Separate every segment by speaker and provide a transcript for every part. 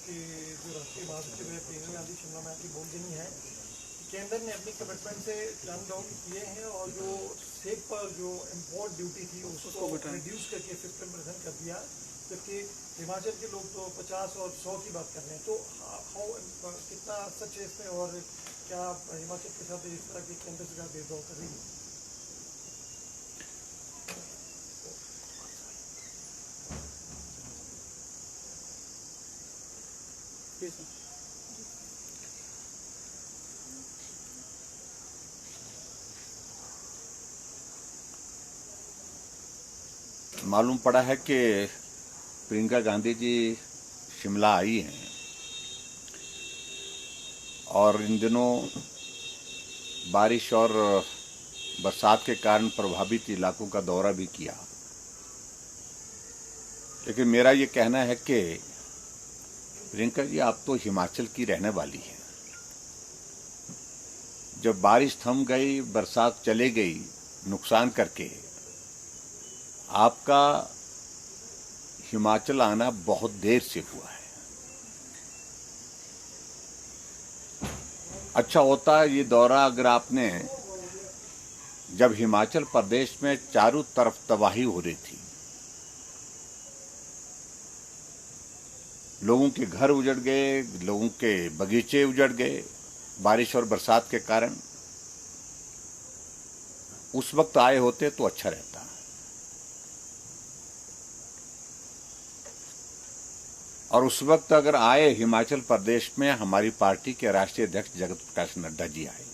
Speaker 1: कि जो राष्ट्रीय महासचिव है प्रियंका गांधी शिमला में आके बोल देनी है कि केंद्र ने अपनी कमिटमेंट से टर्न डाउन किए हैं और जो सेब पर जो इम्पोर्ट ड्यूटी थी उसको रिड्यूस करके 15% कर दिया, जबकि हिमाचल के लोग तो 50 और 100 की बात कर रहे हैं। तो हाउ कितना सच है इसमें, और क्या हिमाचल के साथ इस तरह की केंद्र सरकार भेदभाव कर रही है?
Speaker 2: मालूम पड़ा है कि प्रियंका गांधी जी शिमला आई हैं और इन दिनों बारिश और बरसात के कारण प्रभावित इलाकों का दौरा भी किया। लेकिन मेरा ये कहना है कि प्रियंका जी, आप तो हिमाचल की रहने वाली हैं। जब बारिश थम गई, बरसात चले गई नुकसान करके, आपका हिमाचल आना बहुत देर से हुआ है। अच्छा होता ये दौरा अगर आपने, जब हिमाचल प्रदेश में चारों तरफ तबाही हो रही थी, लोगों के घर उजड़ गए, लोगों के बगीचे उजड़ गए बारिश और बरसात के कारण, उस वक्त आए होते तो अच्छा रहता। और उस वक्त अगर आए हिमाचल प्रदेश में, हमारी पार्टी के राष्ट्रीय अध्यक्ष जगत प्रकाश नड्डा जी आए,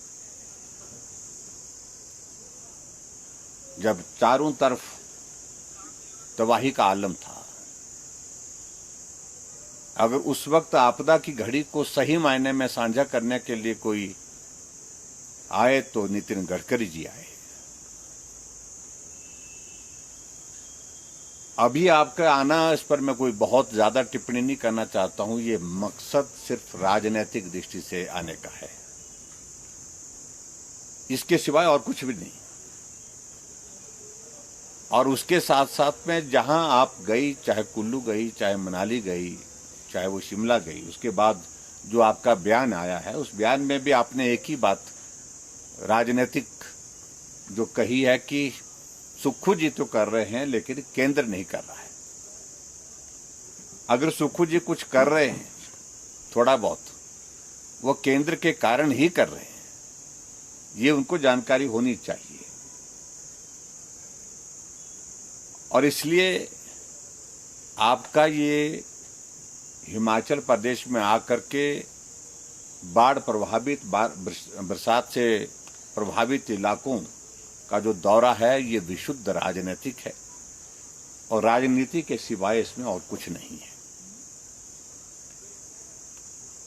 Speaker 2: जब चारों तरफ तबाही का आलम था, अगर उस वक्त आपदा की घड़ी को सही मायने में साझा करने के लिए कोई आए तो नितिन गडकरी जी आए। अभी आपका आना, इस पर मैं कोई बहुत ज्यादा टिप्पणी नहीं करना चाहता हूं। ये मकसद सिर्फ राजनीतिक दृष्टि से आने का है, इसके सिवाय और कुछ भी नहीं। और उसके साथ साथ में जहां आप गई, चाहे कुल्लू गई, चाहे मनाली गई, चाहे वो शिमला गई, उसके बाद जो आपका बयान आया है, उस बयान में भी आपने एक ही बात राजनीतिक जो कही है कि सुक्खू जी तो कर रहे हैं लेकिन केंद्र नहीं कर रहा है। अगर सुक्खू जी कुछ कर रहे हैं थोड़ा बहुत, वो केंद्र के कारण ही कर रहे हैं, ये उनको जानकारी होनी चाहिए। और इसलिए आपका ये हिमाचल प्रदेश में आकर के बाढ़ प्रभावित, बरसात से प्रभावित इलाकों का जो दौरा है, ये विशुद्ध राजनीतिक है और राजनीति के सिवाय इसमें और कुछ नहीं है।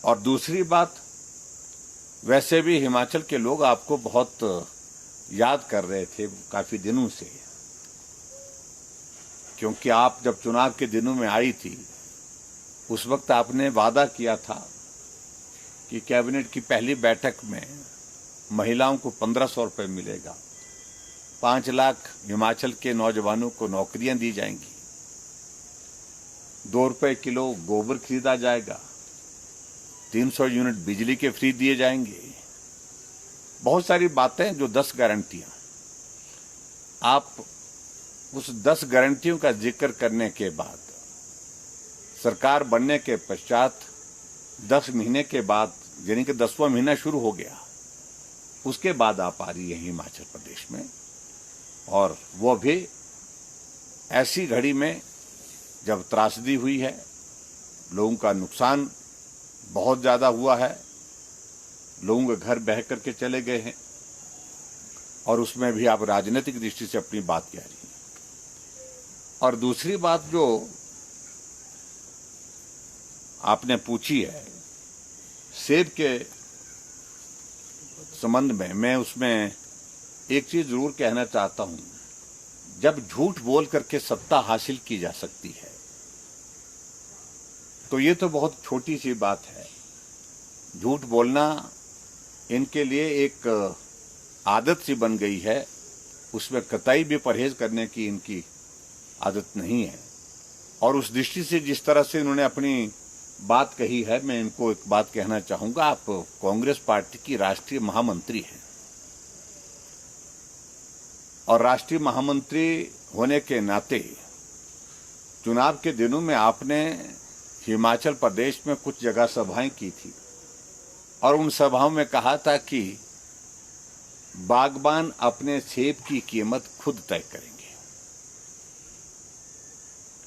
Speaker 2: और दूसरी बात, वैसे भी हिमाचल के लोग आपको बहुत याद कर रहे थे काफी दिनों से, क्योंकि आप जब चुनाव के दिनों में आई थी, उस वक्त आपने वादा किया था कि कैबिनेट की पहली बैठक में महिलाओं को 1500 रुपये मिलेगा, 5 लाख हिमाचल के नौजवानों को नौकरियां दी जाएंगी, 2 रुपये किलो गोबर खरीदा जाएगा, 300 यूनिट बिजली के फ्री दिए जाएंगे। बहुत सारी बातें, जो 10 गारंटियां। आप उस 10 गारंटियों का जिक्र करने के बाद, सरकार बनने के पश्चात 10 महीने के बाद, यानी कि 10वां महीना शुरू हो गया, उसके बाद आप आ रही है हिमाचल प्रदेश में, और वो भी ऐसी घड़ी में जब त्रासदी हुई है, लोगों का नुकसान बहुत ज्यादा हुआ है, लोगों के घर बह करके चले गए हैं, और उसमें भी आप राजनीतिक दृष्टि से अपनी बात कह रही हैं। और दूसरी बात जो आपने पूछी है सेब के संबंध में, मैं उसमें एक चीज जरूर कहना चाहता हूं। जब झूठ बोल करके सत्ता हासिल की जा सकती है, तो ये तो बहुत छोटी सी बात है। झूठ बोलना इनके लिए एक आदत सी बन गई है, उसमें कतई भी परहेज करने की इनकी आदत नहीं है। और उस दृष्टि से जिस तरह से इन्होंने अपनी बात कही है, मैं इनको एक बात कहना चाहूंगा। आप कांग्रेस पार्टी की राष्ट्रीय महामंत्री हैं और राष्ट्रीय महामंत्री होने के नाते चुनाव के दिनों में आपने हिमाचल प्रदेश में कुछ जगह सभाएं की थी और उन सभाओं में कहा था कि बागबान अपने सेब की कीमत खुद तय करेंगे।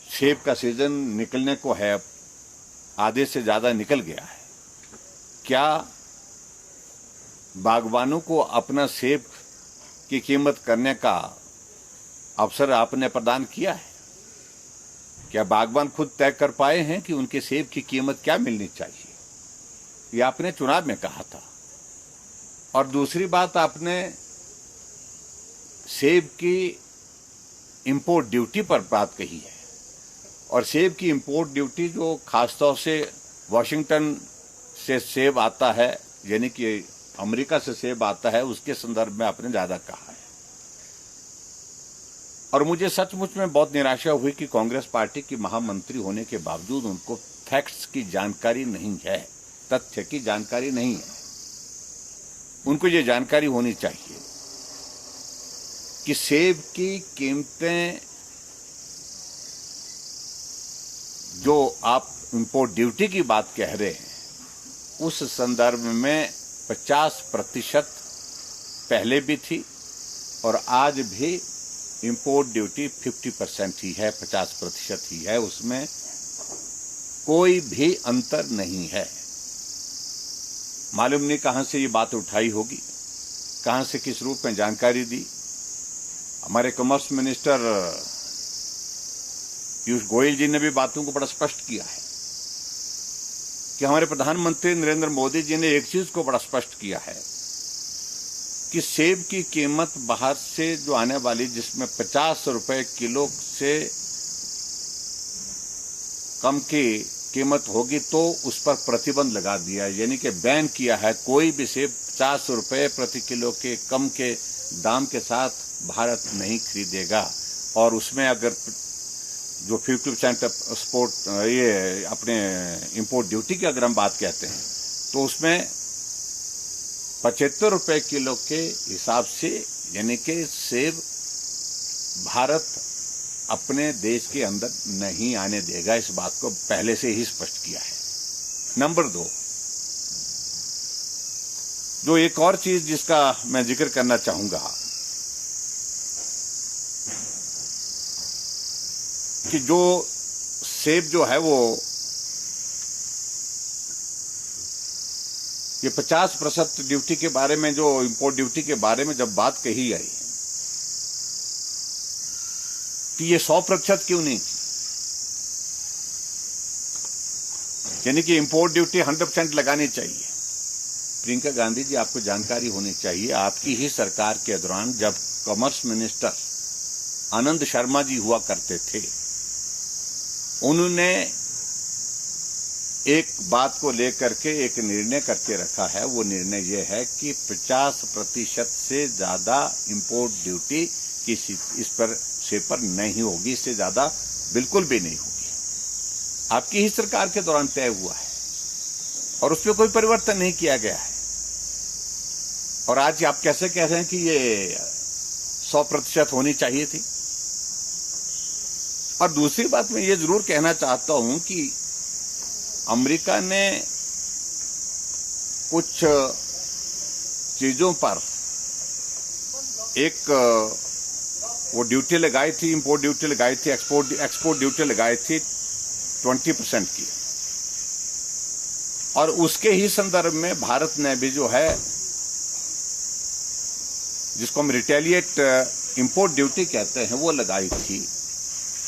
Speaker 2: सेब का सीजन निकलने को है, आधे से ज्यादा निकल गया है। क्या बागबानों को अपना सेब की कीमत करने का अवसर आपने प्रदान किया है? क्या बागबान खुद तय कर पाए हैं कि उनके सेब की कीमत क्या मिलनी चाहिए? ये आपने चुनाव में कहा था। और दूसरी बात, आपने सेब की इंपोर्ट ड्यूटी पर बात कही है और सेब की इंपोर्ट ड्यूटी जो खासतौर से वाशिंगटन से सेब आता है, यानी कि अमेरिका से सेब आता है, उसके संदर्भ में आपने ज्यादा कहा है। और मुझे सचमुच में बहुत निराशा हुई कि कांग्रेस पार्टी की महामंत्री होने के बावजूद उनको फैक्ट्स की जानकारी नहीं है, तथ्य की जानकारी नहीं है। उनको ये जानकारी होनी चाहिए कि सेब की कीमतें जो आप इंपोर्ट ड्यूटी की बात कह रहे हैं, उस संदर्भ में 50% पहले भी थी और आज भी इंपोर्ट ड्यूटी 50% ही है, 50% ही है, उसमें कोई भी अंतर नहीं है। मालूम नहीं कहां से ये बात उठाई होगी, कहां से किस रूप में जानकारी दी। हमारे कॉमर्स मिनिस्टर पीयूष गोयल जी ने भी बातों को बड़ा स्पष्ट किया है कि हमारे प्रधानमंत्री नरेंद्र मोदी जी ने एक चीज को बड़ा स्पष्ट किया है कि सेब की कीमत बाहर से जो आने वाली, जिसमें 50 रुपए किलो से कम की कीमत होगी, तो उस पर प्रतिबंध लगा दिया है, यानी कि बैन किया है। कोई भी सेब 50 रुपए प्रति किलो के कम के दाम के साथ भारत नहीं खरीदेगा। और उसमें अगर जो 50% एक्सपोर्ट ये अपने इंपोर्ट ड्यूटी की अगर हम बात कहते हैं, तो उसमें 75 रुपए किलो के हिसाब से, यानी कि सेब भारत अपने देश के अंदर नहीं आने देगा। इस बात को पहले से ही स्पष्ट किया है। नंबर 2, जो एक और चीज जिसका मैं जिक्र करना चाहूंगा कि जो सेब जो है वो ये 50% ड्यूटी के बारे में, जो इंपोर्ट ड्यूटी के बारे में जब बात कही आई कि ये 100% क्यों नहीं थी, यानी कि इंपोर्ट ड्यूटी 100% लगानी चाहिए। प्रियंका गांधी जी, आपको जानकारी होनी चाहिए, आपकी ही सरकार के दौरान जब कॉमर्स मिनिस्टर आनंद शर्मा जी हुआ करते थे, उन्होंने एक बात को लेकर के एक निर्णय करके रखा है। वो निर्णय ये है कि 50% से ज्यादा इंपोर्ट ड्यूटी किसी इस पर सेब पर नहीं होगी, इससे ज्यादा बिल्कुल भी नहीं होगी। आपकी ही सरकार के दौरान तय हुआ है और उसमें कोई परिवर्तन नहीं किया गया है। और आज आप कैसे कह रहे हैं कि ये 100% होनी चाहिए थी? और दूसरी बात मैं ये जरूर कहना चाहता हूं कि अमेरिका ने कुछ चीजों पर एक वो ड्यूटी लगाई थी, इंपोर्ट ड्यूटी लगाई थी, एक्सपोर्ट ड्यूटी लगाई थी 20% की। और उसके ही संदर्भ में भारत ने भी जो है, जिसको हम रिटेलिएट इंपोर्ट ड्यूटी कहते हैं, वो लगाई थी।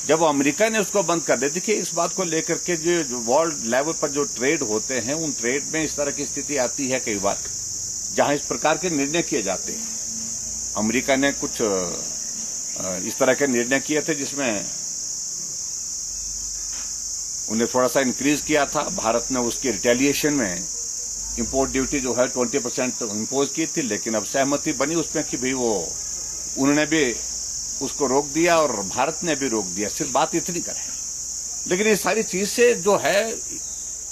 Speaker 2: जब अमेरिका ने उसको बंद कर दिया, देखिए इस बात को लेकर के जो वर्ल्ड लेवल पर जो ट्रेड होते हैं, उन ट्रेड में इस तरह की स्थिति आती है कई बार, जहां इस प्रकार के निर्णय किए जाते हैं। अमेरिका ने कुछ इस तरह के निर्णय किए थे जिसमें उन्हें थोड़ा सा इंक्रीज किया था। भारत ने उसकी रिटेलिएशन में इंपोर्ट ड्यूटी जो है 20% इम्पोज की थी, लेकिन अब सहमति बनी उसमें कि भाई वो उन्होंने भी उसको रोक दिया और भारत ने भी रोक दिया। सिर्फ बात इतनी करें, लेकिन ये सारी चीज से जो है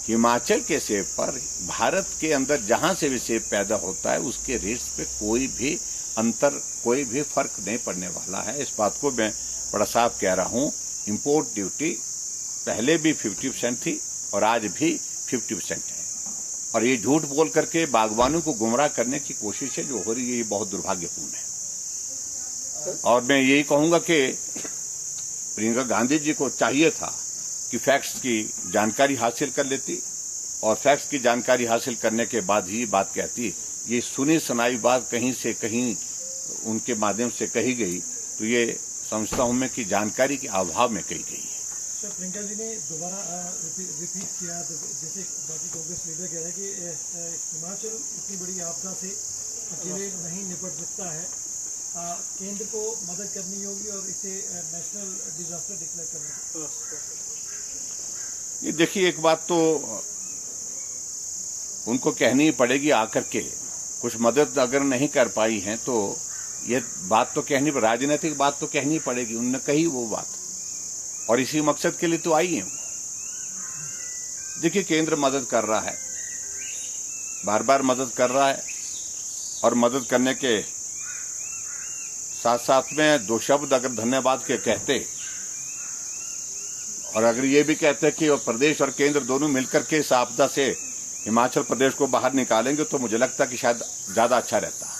Speaker 2: हिमाचल के सेब पर भारत के अंदर जहां से भी सेब पैदा होता है उसके रेट्स पे कोई भी अंतर, कोई भी फर्क नहीं पड़ने वाला है। इस बात को मैं बड़ा साफ कह रहा हूं। इंपोर्ट ड्यूटी पहले भी 50% थी और आज भी 50% है, और ये झूठ बोल करके बागवानों को गुमराह करने की कोशिश है जो हो रही है, ये बहुत दुर्भाग्यपूर्ण है। और मैं यही कहूंगा कि प्रियंका गांधी जी को चाहिए था कि फैक्ट्स की जानकारी हासिल कर लेती, और फैक्ट्स की जानकारी हासिल करने के बाद ही बात कहती। ये सुनी सुनाई बात कहीं से कहीं उनके माध्यम से कही गई, तो ये समझता हूं मैं कि जानकारी के अभाव में कही गई है।
Speaker 1: सर, प्रियंका जी ने दोबारा रिपीट किया, जैसे बाकी कांग्रेस लीडर कह रहे हैं कि हिमाचल इतनी बड़ी आपदा से अकेले नहीं निपट सकता है, केंद्र को मदद करनी होगी और इसे नेशनल डिजास्टर डिक्लेयर करना होगा।
Speaker 2: ये देखिए, एक बात तो उनको कहनी ही पड़ेगी आकर के, कुछ मदद अगर नहीं कर पाई है तो ये बात तो कहनी, राजनीतिक बात तो कहनी पड़ेगी। उन्होंने कही वो बात, और इसी मकसद के लिए तो आई है। देखिए, केंद्र मदद कर रहा है, बार बार मदद कर रहा है, और मदद करने के साथ साथ में दो शब्द अगर धन्यवाद के कहते, और अगर ये भी कहते कि प्रदेश और केंद्र दोनों मिलकर के इस आपदा से हिमाचल प्रदेश को बाहर निकालेंगे, तो मुझे लगता कि शायद ज्यादा अच्छा रहता।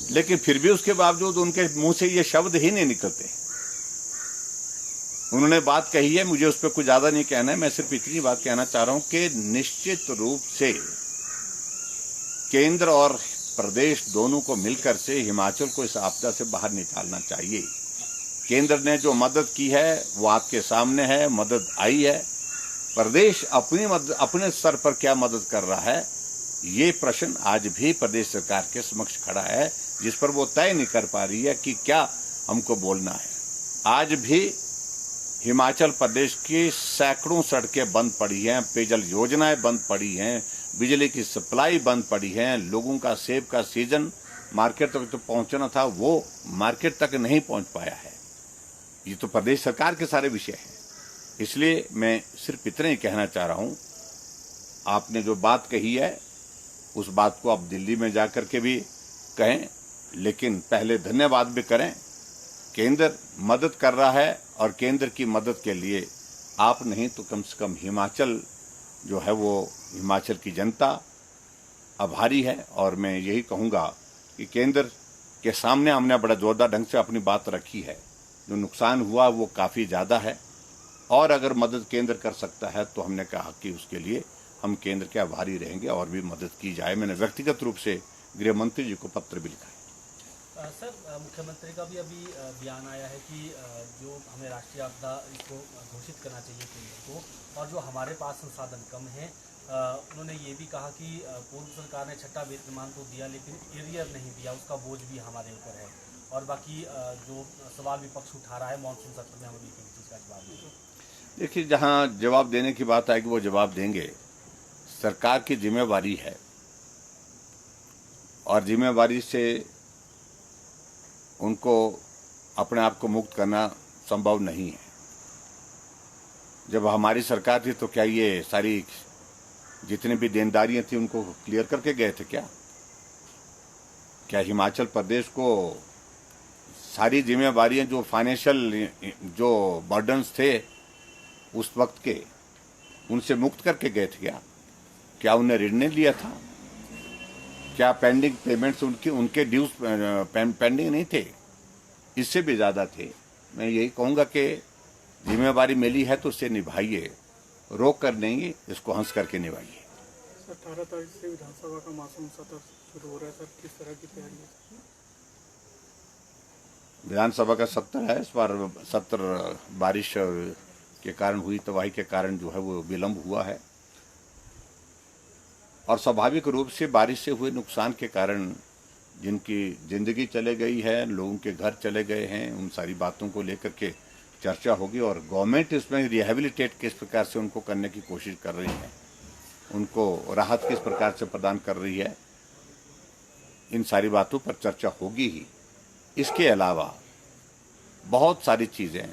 Speaker 2: लेकिन फिर भी उसके बावजूद उनके मुंह से ये शब्द ही नहीं निकलते। उन्होंने बात कही है, मुझे उस पर कुछ ज्यादा नहीं कहना है। मैं सिर्फ इतनी बात कहना चाह रहा हूं कि निश्चित रूप से केंद्र और प्रदेश दोनों को मिलकर से हिमाचल को इस आपदा से बाहर निकालना चाहिए। केंद्र ने जो मदद की है वो आपके सामने है, मदद आई है। प्रदेश अपने स्तर पर क्या मदद कर रहा है, ये प्रश्न आज भी प्रदेश सरकार के समक्ष खड़ा है, जिस पर वो तय नहीं कर पा रही है कि क्या हमको बोलना है। आज भी हिमाचल प्रदेश की सैकड़ों सड़कें बंद पड़ी हैं, पेयजल योजनाएं बंद पड़ी हैं, बिजली की सप्लाई बंद पड़ी है। लोगों का सेब का सीजन मार्केट तक तो पहुंचना था, वो मार्केट तक नहीं पहुंच पाया है। ये तो प्रदेश सरकार के सारे विषय हैं। इसलिए मैं सिर्फ इतना ही कहना चाह रहा हूं, आपने जो बात कही है उस बात को आप दिल्ली में जाकर के भी कहें, लेकिन पहले धन्यवाद भी करें। केंद्र मदद कर रहा है, और केंद्र की मदद के लिए आप नहीं तो कम से कम हिमाचल जो है वो हिमाचल की जनता आभारी है। और मैं यही कहूँगा कि केंद्र के सामने हमने बड़ा जोरदार ढंग से अपनी बात रखी है। जो नुकसान हुआ वो काफ़ी ज़्यादा है, और अगर मदद केंद्र कर सकता है तो हमने कहा कि उसके लिए हम केंद्र के आभारी रहेंगे और भी मदद की जाए। मैंने व्यक्तिगत रूप से गृह मंत्री जी को पत्र भी लिखा है।
Speaker 3: सर, मुख्यमंत्री का भी अभी बयान आया है कि जो हमें राष्ट्रीय आपदा इसको घोषित करना चाहिए केंद्र को, और जो हमारे पास संसाधन कम हैं, उन्होंने ये भी कहा कि पूर्व सरकार ने छठा वेतनमान तो दिया लेकिन एरियर नहीं दिया, उसका बोझ भी हमारे ऊपर है। और बाकी जो सवाल विपक्ष उठा रहा है मॉनसून सत्र में, हम अभी किसी चीज़ का जवाब देंगे।
Speaker 2: देखिए, जहाँ जवाब देने की बात आएगी वो जवाब देंगे। सरकार की जिम्मेवारी है, और जिम्मेवारी से उनको अपने आप को मुक्त करना संभव नहीं है। जब हमारी सरकार थी तो क्या ये सारी जितनी भी देनदारियां थी उनको क्लियर करके गए थे क्या? क्या हिमाचल प्रदेश को सारी जिम्मेवारियां, जो फाइनेंशियल जो बर्डन्स थे उस वक्त के, उनसे मुक्त करके गए थे क्या? क्या उन्हें ऋण नहीं लिया था? क्या पेंडिंग पेमेंट्स उनके ड्यूज पेंडिंग नहीं थे? इससे भी ज्यादा थे। मैं यही कहूंगा कि जिम्मेवारी मिली है तो उससे निभाइए, रोक कर नहीं, इसको हंस करके निभाइए।
Speaker 4: 18 तारीख से विधानसभा का मानसून सत्र शुरू हो रहा है सर, किस तरह की तैयारी है?
Speaker 2: विधानसभा का सत्र है। इस बार सत्र बारिश के कारण हुई तबाही के कारण जो है वो विलंब हुआ है, और स्वाभाविक रूप से बारिश से हुए नुकसान के कारण जिनकी जिंदगी चले गई है, लोगों के घर चले गए हैं, उन सारी बातों को लेकर के चर्चा होगी। और गवर्नमेंट इसमें रिहेबिलिटेट किस प्रकार से उनको करने की कोशिश कर रही है, उनको राहत किस प्रकार से प्रदान कर रही है, इन सारी बातों पर चर्चा होगी ही। इसके अलावा बहुत सारी चीज़ें,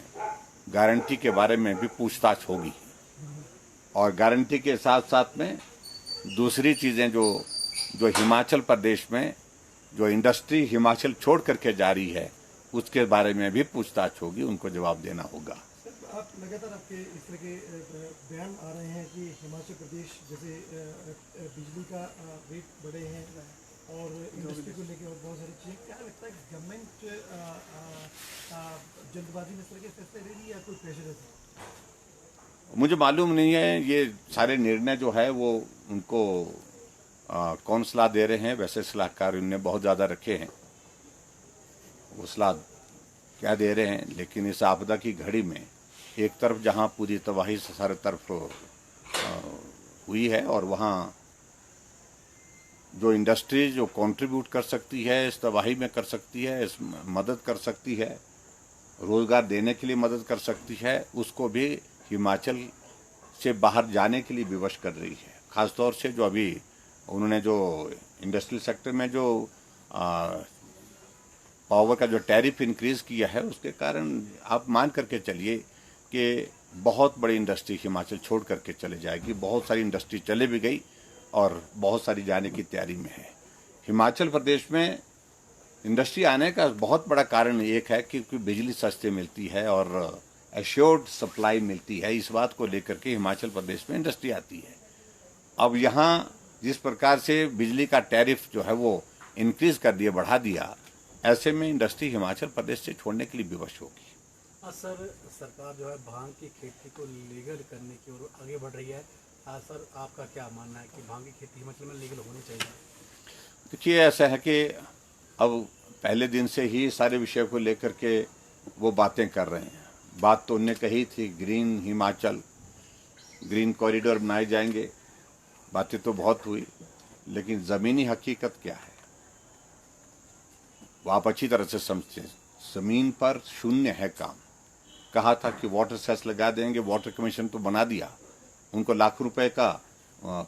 Speaker 2: गारंटी के बारे में भी पूछताछ होगी। और गारंटी के साथ साथ में दूसरी चीज़ें जो हिमाचल प्रदेश में जो इंडस्ट्री हिमाचल छोड़ करके जा रही है उसके बारे में भी पूछताछ होगी, उनको जवाब देना होगा।
Speaker 1: आप लगातार आपके इस तरह के बयान आ रहे हैं कि हिमाचल प्रदेश जैसे बिजली का रेट बढ़े हैं और इंडस्ट्री को लेकर और बहुत सारी चीज़ें, क्या लगता है गवर्नमेंट जल्दबाजी में इस तरह के फैसले ले रही है या कोई प्रेशर है?
Speaker 2: मुझे मालूम नहीं है ये सारे निर्णय जो है वो उनको कौन सलाह दे रहे हैं। वैसे सलाहकार उनने बहुत ज़्यादा रखे हैं, वो सलाह क्या दे रहे हैं। लेकिन इस आपदा की घड़ी में एक तरफ जहां पूरी तबाही से सारे तरफ हुई है और वहां जो इंडस्ट्री जो कंट्रीब्यूट कर सकती है इस तबाही में कर सकती है, इस मदद कर सकती है, रोजगार देने के लिए मदद कर सकती है, उसको भी हिमाचल से बाहर जाने के लिए विवश कर रही है। खासतौर से जो अभी उन्होंने जो इंडस्ट्रियल सेक्टर में जो पावर का जो टैरिफ इंक्रीज किया है उसके कारण आप मान करके चलिए कि बहुत बड़ी इंडस्ट्री हिमाचल छोड़ करके चले जाएगी। बहुत सारी इंडस्ट्री चले भी गई और बहुत सारी जाने की तैयारी में है। हिमाचल प्रदेश में इंडस्ट्री आने का बहुत बड़ा कारण एक है क्योंकि बिजली सस्ती मिलती है और एश्योर्ड सप्लाई मिलती है। इस बात को लेकर के हिमाचल प्रदेश में इंडस्ट्री आती है। अब यहाँ जिस प्रकार से बिजली का टैरिफ जो है वो इंक्रीज कर दिया, बढ़ा दिया, ऐसे में इंडस्ट्री हिमाचल प्रदेश से छोड़ने के लिए विवश होगी।
Speaker 5: सर, सरकार जो है भांग की खेती को लीगल करने की ओर आगे बढ़ रही है। सर, आपका क्या मानना है कि भांग की खेती हिमाचल में लीगल होनी चाहिए?
Speaker 2: देखिए, ऐसा है कि अब पहले दिन से ही सारे विषय को लेकर के वो बातें कर रहे हैं। बात तो उनने कही थी ग्रीन हिमाचल, ग्रीन कॉरिडोर बनाए जाएंगे, बातें तो बहुत हुई, लेकिन ज़मीनी हकीकत क्या है वो आप अच्छी तरह से समझते हैं। ज़मीन पर शून्य है काम। कहा था कि वाटर सेस लगा देंगे, वाटर कमीशन तो बना दिया, उनको लाख रुपए का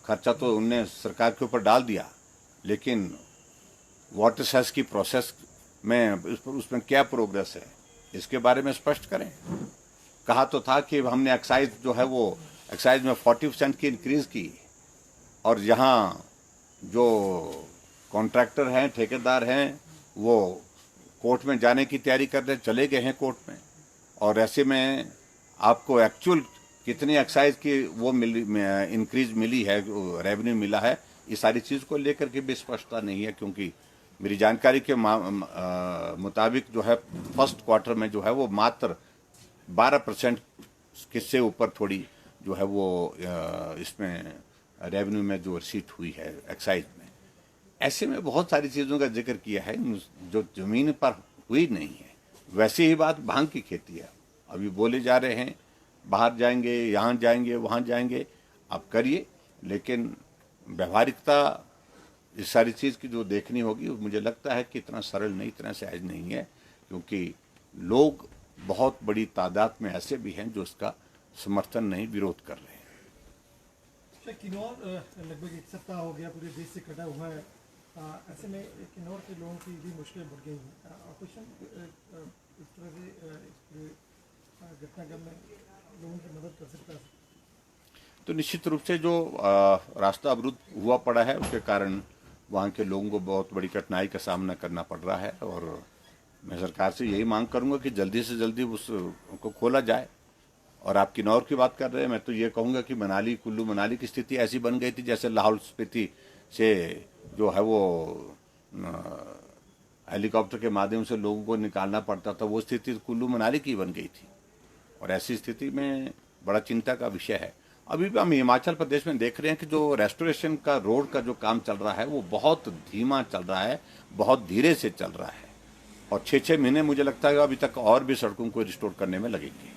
Speaker 2: खर्चा तो उनने सरकार के ऊपर डाल दिया, लेकिन वाटर सेस की प्रोसेस में उसमें क्या प्रोग्रेस है इसके बारे में स्पष्ट करें। कहा तो था कि हमने एक्साइज जो है वो एक्साइज में 40% की इंक्रीज की और यहाँ जो कॉन्ट्रैक्टर हैं, ठेकेदार हैं, वो कोर्ट में जाने की तैयारी कर रहे, चले गए हैं कोर्ट में। और ऐसे में आपको एक्चुअल कितनी एक्साइज की वो इंक्रीज मिली है, रेवेन्यू मिला है, ये सारी चीज़ को लेकर के भी स्पष्टता नहीं है। क्योंकि मेरी जानकारी के मुताबिक जो है फर्स्ट क्वार्टर में जो है वो मात्र 12% किससे ऊपर थोड़ी जो है वो इसमें रेवेन्यू में जो रिसीट हुई है एक्साइज में। ऐसे में बहुत सारी चीज़ों का जिक्र किया है जो ज़मीन पर हुई नहीं है। वैसे ही बात भांग की खेती है। अभी बोले जा रहे हैं बाहर जाएंगे, यहाँ जाएंगे, वहाँ जाएंगे, आप करिए, लेकिन व्यवहारिकता इस सारी चीज़ की जो देखनी होगी, मुझे लगता है कि इतना सरल नहीं, इतना सहज नहीं है, क्योंकि लोग बहुत बड़ी तादाद में ऐसे भी हैं जो इसका समर्थन नहीं, विरोध कर रहे हैं।
Speaker 1: किन्नौर लगभग एक सप्ताह हो गया पूरे देश से कटा हुआ है। ऐसे में किन्नौर के लोगों की भी मुश्किलें बढ़ गई हैं। ऑपरेशन इस तरह से घटनाक्रम में लोगों की मदद कर सकता है?
Speaker 2: तो निश्चित रूप से जो रास्ता अवरुद्ध हुआ पड़ा है उसके कारण वहाँ के लोगों को बहुत बड़ी कठिनाई का सामना करना पड़ रहा है। और मैं सरकार से यही मांग करूँगा कि जल्दी से जल्दी उसको खोला जाए। और आप किन्नौर की बात कर रहे हैं, मैं तो ये कहूँगा कि मनाली, कुल्लू मनाली की स्थिति ऐसी बन गई थी जैसे लाहौल स्पीति से जो है वो हेलीकॉप्टर के माध्यम से लोगों को निकालना पड़ता था, वो स्थिति कुल्लू मनाली की बन गई थी। और ऐसी स्थिति में बड़ा चिंता का विषय है। अभी भी हम हिमाचल प्रदेश में देख रहे हैं कि जो रेस्टोरेशन का रोड का जो काम चल रहा है वो बहुत धीमा चल रहा है, बहुत धीरे से चल रहा है। और 6-6 महीने मुझे लगता है अभी तक और भी सड़कों को रिस्टोर करने में लगेंगे।